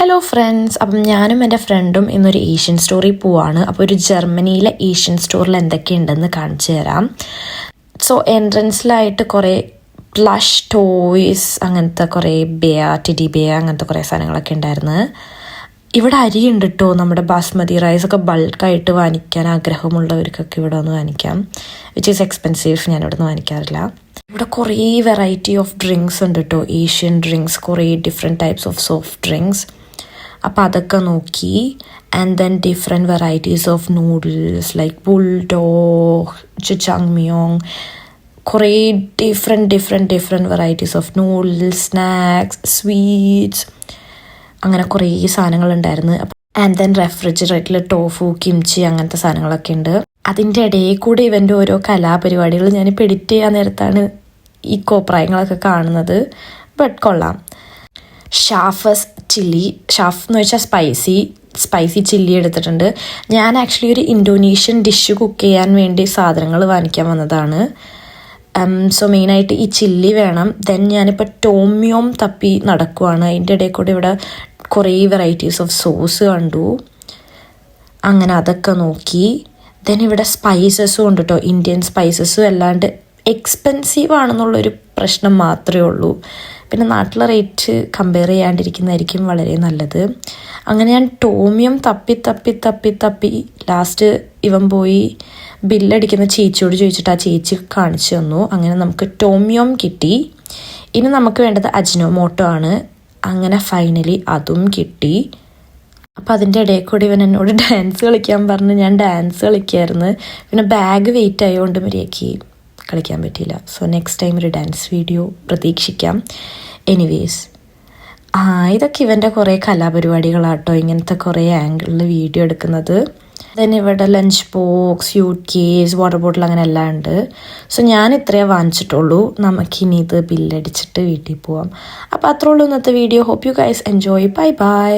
Hello friends, അപ്പം ഞാനും എൻ്റെ ഫ്രണ്ടും ഇന്നൊരു ഏഷ്യൻ സ്റ്റോറിൽ പോവാണ്. അപ്പോൾ ഒരു ജർമ്മനിയിലെ ഏഷ്യൻ സ്റ്റോറിൽ എന്തൊക്കെയുണ്ടെന്ന് കാണിച്ചു തരാം. സോ എൻട്രൻസിലായിട്ട് കുറേ പ്ലഷ് ടോയ്സ്, അങ്ങനത്തെ കുറേ ടെഡി ബെയർ അങ്ങനത്തെ കുറേ സാധനങ്ങളൊക്കെ ഉണ്ടായിരുന്നു. ഇവിടെ അരിയുണ്ട് കേട്ടോ, നമ്മുടെ ബാസ്മതി റൈസൊക്കെ ബൾക്കായിട്ട് വാങ്ങിക്കാൻ ആഗ്രഹമുള്ളവർക്കൊക്കെ ഇവിടെ ഒന്ന് വാങ്ങിക്കാം. വിച്ച് ഈസ് എക്സ്പെൻസീവ്, ഞാനിവിടെ നിന്ന് വാങ്ങിക്കാറില്ല. ഇവിടെ കുറേ വെറൈറ്റി ഓഫ് ഡ്രിങ്ക്സ് ഉണ്ട് കേട്ടോ, ഏഷ്യൻ ഡ്രിങ്ക്സ്, കുറേ different types of soft drinks. അപ്പോൾ അതൊക്കെ നോക്കി. And then different varieties of noodles like buldak, jjajangmyeon, കുറേ different varieties of noodles, snacks, sweets, അങ്ങനെ കുറേ സാധനങ്ങളുണ്ടായിരുന്നു. ആൻഡ് ദെൻ റെഫ്രിജറേറ്ററിൽ ടോഫു, കിംച്ചി അങ്ങനത്തെ സാധനങ്ങളൊക്കെ ഉണ്ട്. അതിൻ്റെ ഇടയിൽ കൂടെ ഇവൻ്റെ ഓരോ കലാപരിപാടികൾ ഞാനിപ്പോൾ എഡിറ്റ് ചെയ്യാൻ നേരത്താണ് ഈ കോപ്രായങ്ങളൊക്കെ കാണുന്നത്. ബട്ട് കൊള്ളാം. ഷാഫസ് ചില്ലി, ഷാഫ് എന്ന് വെച്ചാൽ സ്പൈസി ചില്ലി എടുത്തിട്ടുണ്ട്. ഞാൻ ആക്ച്വലി ഒരു ഇന്തോനേഷ്യൻ ഡിഷ് കുക്ക് ചെയ്യാൻ വേണ്ടി സാധനങ്ങൾ വാങ്ങിക്കാൻ വന്നതാണ്. സോ മെയിനായിട്ട് ഈ ചില്ലി വേണം. ദെൻ ഞാനിപ്പോൾ ടോമിയോം തപ്പി നടക്കുവാണ്. അതിൻ്റെ ഇടയിൽ കൂടെ ഇവിടെ കുറേ വെറൈറ്റീസ് ഓഫ് സോസ് കണ്ടു. അങ്ങനെ അതൊക്കെ നോക്കി. ദെൻ ഇവിടെ സ്പൈസസും ഉണ്ട് കേട്ടോ, ഇന്ത്യൻ സ്പൈസസും. അല്ലാണ്ട് എക്സ്പെൻസീവ് ആണെന്നുള്ളൊരു പ്രശ്നം മാത്രമേ ഉള്ളൂ. പിന്നെ നാട്ടിലെ റേറ്റ് കമ്പയർ ചെയ്യാണ്ടിരിക്കുന്നതായിരിക്കും വളരെ നല്ലത്. അങ്ങനെ ഞാൻ ടോമിയം തപ്പി ലാസ്റ്റ് ഇവൻ പോയി ബില്ലടിക്കുന്ന ചേച്ചിയോട് ചോദിച്ചിട്ട് ആ ചേച്ചി കാണിച്ചു തന്നു. അങ്ങനെ നമുക്ക് ടോമിയം കിട്ടി. ഇനി നമുക്ക് വേണ്ടത് അജിനോമോട്ടോ ആണ്. അങ്ങനെ ഫൈനലി അതും കിട്ടി. അപ്പോൾ അതിൻ്റെ ഇടയിൽ കൂടി ഇവൻ എന്നോട് ഡാൻസ് കളിക്കാൻ പറഞ്ഞ് ഞാൻ ഡാൻസ് കളിക്കായിരുന്നു. പിന്നെ ബാഗ് വെയിറ്റ് ആയതുകൊണ്ട് മര്യാദയ്ക്ക് കളിക്കാൻ പറ്റിയില്ല. സോ നെക്സ്റ്റ് ടൈം ഒരു ഡാൻസ് വീഡിയോ പ്രതീക്ഷിക്കാം. എനിവേസ്, ഇതൊക്കെ ഇവൻ്റെ കുറേ കലാപരിപാടികളാട്ടോ, ഇങ്ങനത്തെ കുറേ ആംഗിളിൽ വീഡിയോ എടുക്കുന്നത്. ദെൻ ഇവിടെ lunch box, suitcase, water bottle അങ്ങനെ എല്ലാം ഉണ്ട്. സോ ഞാൻ ഇത്രയേ വാങ്ങിച്ചിട്ടുള്ളൂ. നമുക്കിനി ഇത് ബില്ലടിച്ചിട്ട് വീട്ടിൽ പോവാം. അപ്പോൾ അത്രേ ഉള്ളൂ ഇന്നത്തെ video. Hope you guys enjoy. By.